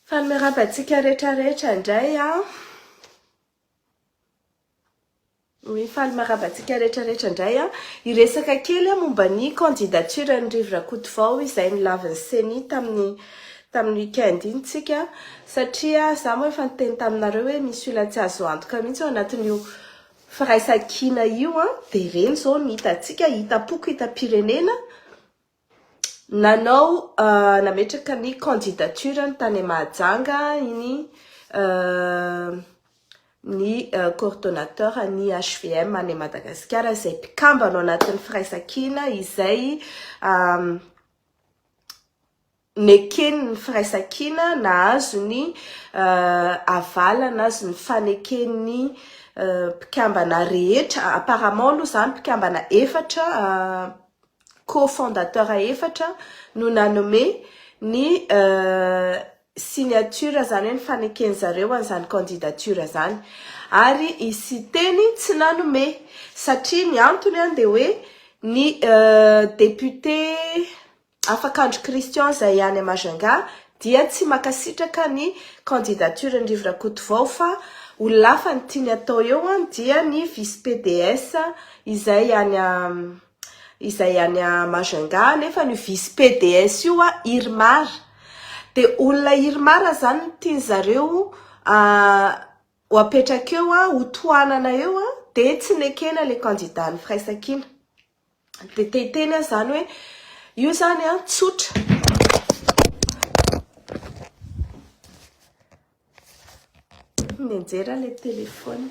Fa mirabantsika rehetrarehetra indray a. Oui, fa mirabantsika rehetrarehetra indray a. Iresaka kely momba ny candidature ny Rivo Rakotovao izay nilaviny seni tamin'ny weekend iny tsika satria za moa efa niteny taminareo hoe misy olona tsy azo antoka mihitsy ao anatin'io firaisan-kina io a, de reny zao no hitantsika, hitapoko hitam-pirenena nanao nametraka ny candidature ny tany Mahajanga iny ny coordonnateur ny HVM any Madagasikara izay mpikambana ao anatin'ny firaisan-kina izay neken'ny firaisan-kina nahazo ny avala nahazo ny faneken'ny mpikambana rehetra apparemment aloha zany mpikambana efatra cofondateur efatra no nanome ny signature zany hoe ny fanekeny zareo an'izany candidature zany ary isy teny tsy nanome satria ny antony an de hoe ny député Afakandro Christian zay any Majunga dia tsy makasitraka ny candidature ny Rivo Rakotovao fa olona hafa ny tiany atao eo an dia ny vice PDS izay any Majunga nefa ny vice PDS io a Irmar de olona Irmar zany ny tiany zareo ho apetraka eo a ho toanana eo a de tsy nekena le candidat ny firaisan-kina de teteny zany hoe io zany a tsotra nenjera le telefone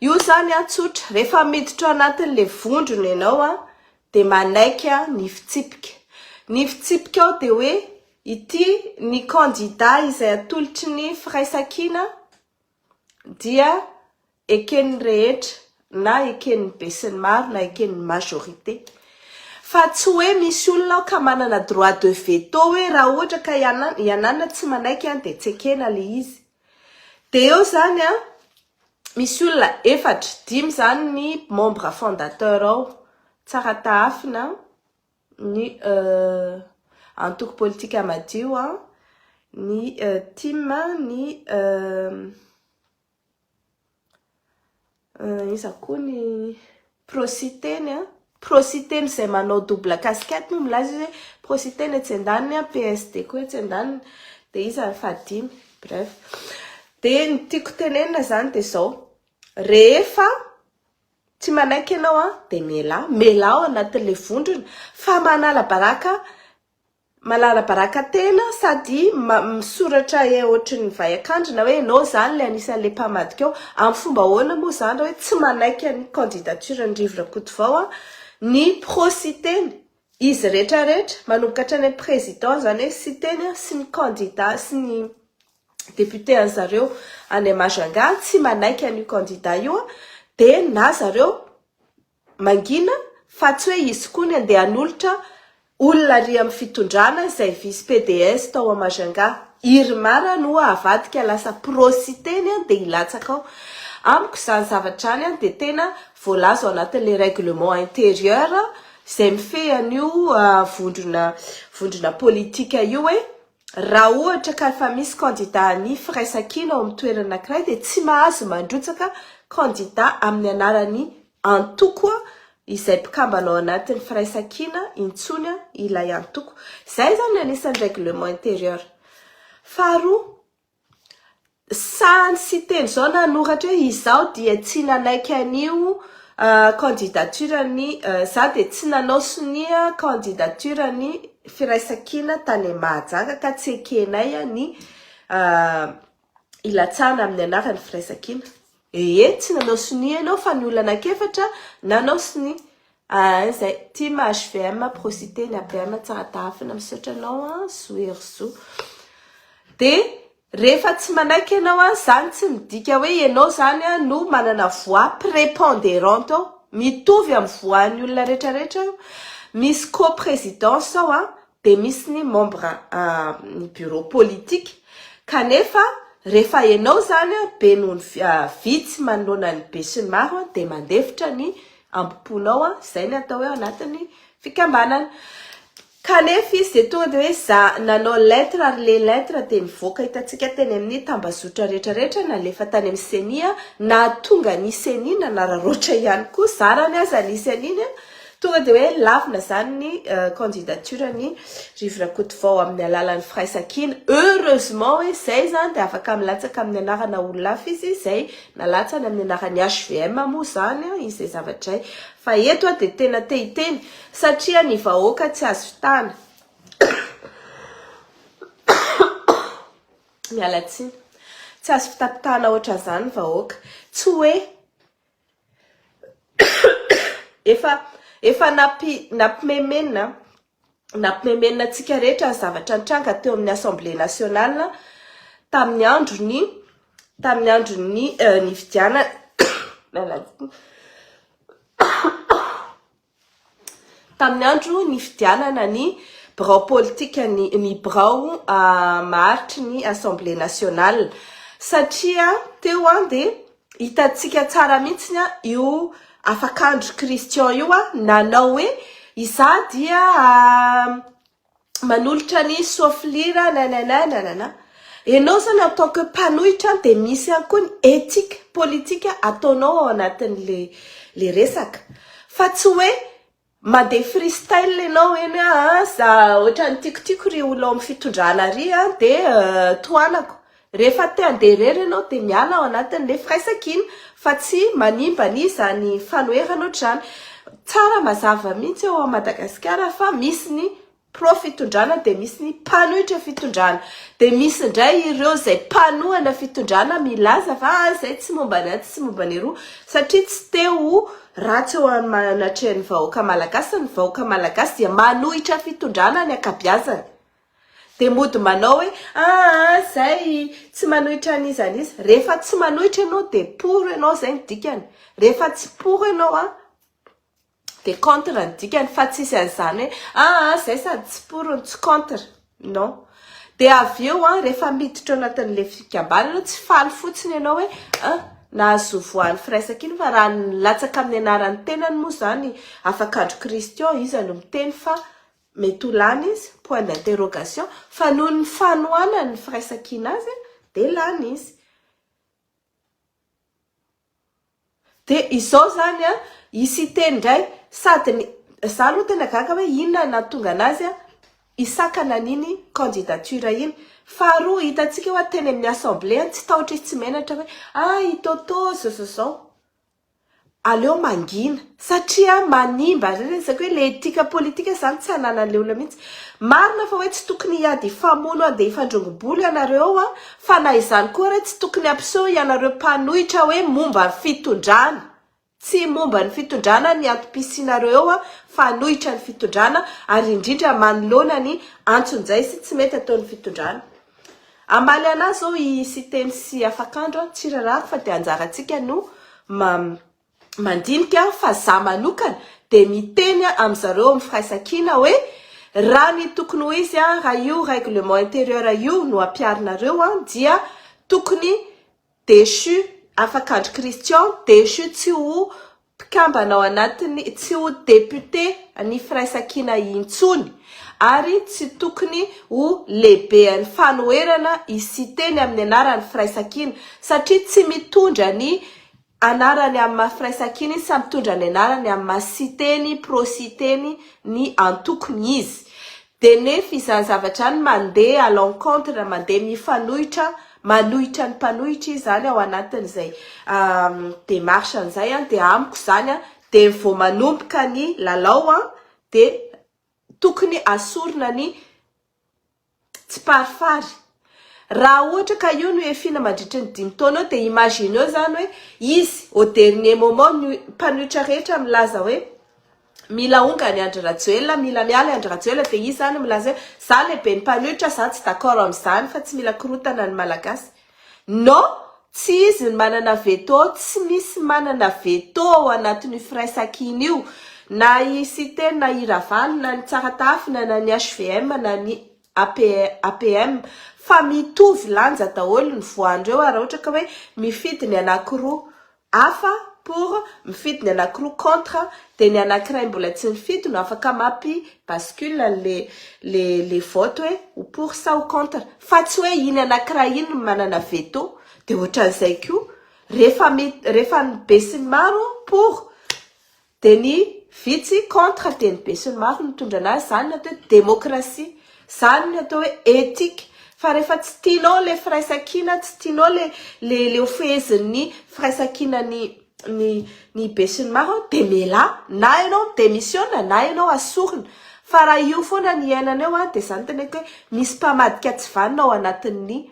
io zany a tsotra rehefa miditra anatin'le vondrona ianao a de manaiky ny fitsipika ao de hoe ity ny candidat izay atolotry ny firaisan-kina dia eken'ny rehetra na eken'ny be sy ny maro na eken'ny majorité fa tsy hoe misy olona ka manana droit de veto hoe raha ohatra ka ianana tsy manaiky de tsy ekena le izy de eo zany a misy olona efatra dimy zany ny membre fondateur ao tsara tahafina ny antoko politika madio a ny team ny iza koa ny prositeny zay manao double casquette no milaza hoe prositeny etsy andaniny PSD koa etsy andaniny de iza fadimy bref de ny tiako tenenina zany de zao rehefa tsy manaiky ianao de mela ao anatin'le vondrona fa manala baraka tena sady misoratra ohatry ny vaiakandrina hoe ianao zany le anisan'le mpamadika ao amin'ny fomba ahoana moa zany hoe tsy manaiky ny candidature ny Rivo Rakotovao ny prositeny izy rehetrarehetra manomboka hatrany président zany hoe siteny sy ny candidat sy ny député an'zareo any Majunga tsy manaiky an'io candidat io de na zareo mangina fa tsy hoe izy koa ny andeha hanolotra olona ry amin'ny fitondrana izay vice PDS tao a Majunga Irmara no avadika lasa prositeny de ilatsaka ao amiko zany zavatra any de tena voalaza ao anatin'le règlement intérieur izay mifehy an'io vondrona politika io hoe raha ohatra ka fa misy candidat ny firaisan-kina ao amin'ny toerana anankiray de tsy mahazo mandrotsaka candidat amin'ny anarany antoko izay mpikambana ao anatin'ny firaisan-kina intsony ilay antoko zay zany anisan'ny règlement intérieur faharoa sany sy teny zao nanoratra hoe izao dia tsy nanaiky an'io candidature ny za de tsy nanao sonia candidature ny firaisan-kina tany Mahajanga ka tsy ekenay ny ilatsana amin'ny anaran'ny firaisan-kina tsy nanao sonia ianao fa ny olona anankiefatra nanao sonia zay team HVM prositeny APM tsara tahafina misaotra anao soerzo de rehefa tsy manaiky ianao zany tsy midika hoe ianao zany no manana voix prépondérante ao mitovy amin'ny voix-ny olona rehetrarehetra misy co-présidence ao de misy ny membre ny bureau politique kanefa rehefa ianao zany be noho ny vitsy manoloana ny be sy ny maro de mandefitra ny amboponao zay ny atao hoe anatin'ny fikambanana kanefa izy de tonga de hoe za nanao lettre ary le lettre de nivoaka hitantsika teny amin'ny tambazotra rehetrarehetra na lefa tany amin'ny senia na tonga ny senina na rarotra ihany koa zarany aza nisy aniny tonga de hoe lavina zany ny candidature ny Rivo Rakotovao amin'ny alalan'ny firaisakina. Heureusement hoe zay zany de afaka milatsaka amin'ny anarana olona hafa izy zay nalatsany amin'ny anarany HVM moa zany izy zavatra fa eto de tena te-hiteny satria ny vahoaka tsy azo fitana. Mialatsiny tsy azo fitapitana ohatra zany vahoaka tsy hoe efa nampimemena tsika rehetra zavatra nitranga teo amin'ny Assemblée nationale tamin'ny andro ny fidiana tamin'ny andro ny fidianana ny birao politika ny birao maharitry ny Assemblée nationale satria teo de hitatsika tsara mihitsy io afakandro Christian io nanao hoe iza dia manolotra ny soflira nanana enao zany en tant que mpanohitra de misy ihany koa ny éthique politique ataonao ao anatin'ny le resaka fa tsy hoe mande freestyle enao eny za ohatra ny tikotiko ry olo amin'ny fitondrana ry de toanako rehefa te anderery enao de miala ao anatin'le firaisakina fa tsy manimba ny zany fanoherana ohatrany. Tsara mazava mihitsy eo a Madagasikara fa misy ny pro-fitondrana de misy ny mpanohitra fitondrana de misy indray ireo zay mpanohana fitondrana milaza fa zay tsy momba ny tsy momba ny roa satria tsy teo ratsy eo anatrehan'ny vahoaka malagasy. Ny vahoaka malagasy dia manohitra fitondrana ny akabiazany de mody manao hoe zay tsy manohitra n'izany izy rehefa tsy manohitra enao de pour enao zay ny dikany rehefa tsy pour enao de contre ny dikany fa tsisy an'izany hoe zay sady tsy pour ny tsy contre non de avy eo rehefa miditra anatin'le fikambanana tsy faly fotsiny enao hoe nahazo voan'ny firaisakina fa raha nilatsaka amin'ny anaran'ny tenany moa zany afakandro Christian izy no miteny fa mety ho lany izy point d'interrogation fa noho ny fanohanany firaisakina azy de lany izy de izao zany isy teny ndray sady za aloha tena gaga hoe inona nahatonga anazy isakana niny candidature iny faharoa hitatsika hoe teny amin'ny assemblée tsy tahotra izy tsy menatra hoe itoto zao aleo mangina satria manimba resaka hoe le etika politika zany tsy ananan'le olona mihitsy marina fa hoe tsy tokony hiady famono ande ifandrongoboly ianareo fa na izany koa re tsy tokony ampiseho ianareo mpanohitra hoe momba ny fitondrana tsy momba ny fitondrana ny antom-pisinareo fa anohitra ny fitondrana ary indrindra manoloana ny antsonjay sy tsy mety ataon'ny fitondrana. Amaly anazy zao isy teny sy afakandro tsy raraka fa de anjaratsika no mandinika fa za manokana de miteny am'zareo amin'ny firaisakina hoe raha ny tokony ho izy raha io règlement intérieur io no ampiarinareo dia tokony déchu afakandro Christian déchu tsy ho mpikambana ao anatiny tsy ho député ny firaisakina intsony ary tsy tokony ho lehibe ny fanoherana isiteny amin'ny anaran'ny firaisakina satria tsy mitondra ny anarany amin'ny firaisakina izy sa mitondra ny anarany amin'ny siteny prositeny ny antokony izy de nefa izany zavatra ny mandeha à l'encontre mandeha mifanohitra manohitra ny mpanohitra izy zany ao anatin'izay démarche an'izay de amiko zany de vao manomboka ny lalao de tokony asorina ny tsy parifary raha ohatra ka io no efina mandritra ny 5 taona de imagineo zany hoe izy au dernier moment ny mpanohitra rehetra milaza hoe mila onga ny Andry Rajoelina mila miala Andry Rajoelina de izy zany milaza hoe za lehibe ny mpanohitra za tsy d'accord amin'izany fa tsy mila korotana ny malagasy non tsy izy ny manana veto tsy misy manana veto ao anatin'ny firaisakina io na isiteny na iraval na ny tsaratafina na ny HVM na ny APM fa mitovy lanja daholo ny voandreo raha ohatra ka hoe mifidy ny anankiroa hafa pour mifidy ny anankiroa contre dia ny anankiray mbola tsy mifidy no afaka bascule le vote hoe ou pour sa ou contre fa tsy hoe iny anankiray iny manana veto dia ohatran'izay koa rehefa ny be sy ny maro pour dia ny vitsy contre dia ny be sy ny maro mitondra anazy zany atao hoe démocratie zany ny atao hoe éthique fa rehefa tsy tianao le firaisan-kina tsy tianao le ofezin'ny firaisan-kina ny be sy ny maro dia mela na ianao démissionna na ianao asorina fa raha io foana ny iainanao dia zany teneko hoe misy mpamadika tsy vanina ao anatin'ny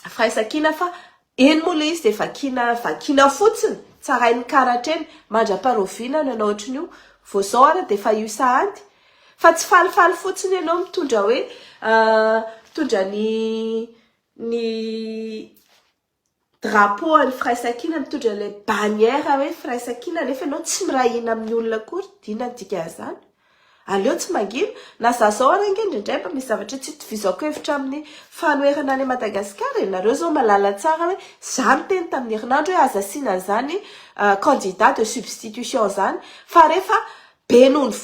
firaisan-kina fa eny moa le izy dia vakina fotsiny tsarainy karatreny mandra-paroviana nanao ohatrin'io vao zao ara dia fa io sahanty fa tsy falifaly fotsiny ianao mitondra hoe mitondra ny drapeau an'ny firaisan-kina mitondra le bannière hoe firaisan-kina nefa ianao tsy mirahina amin'ny olona akory dina ny dika zany aleo tsy mangina na zao ara ingendrindray mba misy zavatra tsy itovizako hevitra amin'ny fanoherana any Madagasikara nareo zao malala tsara hoe zany teny tamin'ny herinandro hoe aza asiana an'izany candidat de substitution zany fa rehefa be noho ny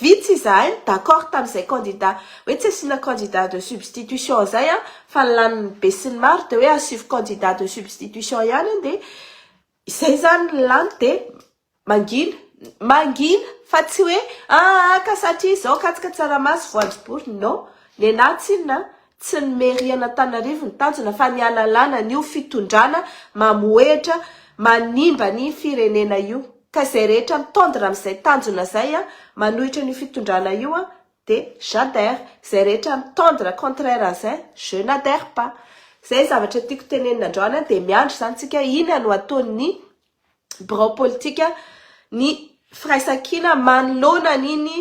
vitsy izahay d'accord tamin'izay candidat hoe tsy asiana candidat de substitution zay fa laniny be sy ny maro dia hoe asivy candidat de substitution ihany dia izay zany lany dia mangina fa tsy hoe ka satria zao katsika tsaramaso voanjobory no ny anatsinna tsy ny meriana Antananarivo ny tanjona fa ny analana n'io fitondrana mamoehitra manimba ny firenena io ka izay rehetra mitondra amin'izay tanjona zay manohitra ny fitondrana io dia j'adhère izay rehetra mitondra contraire an'izay je n'adhère pas zay zavatra tiako tenenina androany dia miandry zany tsika ina no ataon'ny bureau politika ny firaisan-kina manoloana n'iny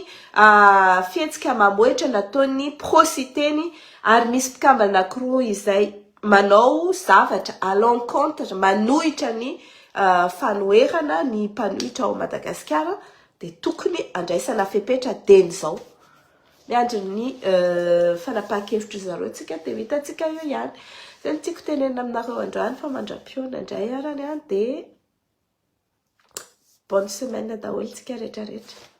fihetsika mamoetra nataon'ny prositeny ary misy mpikambana anankiroa izay manao zavatra à l'encontre manohitra ny fanoherana ny mpanohitra ao Madagasikara dia tokony andraisana fepetra deny zao miandry ny fanapahan-kevitra zareo tsika dia hitantsika io ihany zay ny tiako tenenina aminareo androany fa mandram-piona indray arany dia bonne semaine daholo tsika rehetrarehetra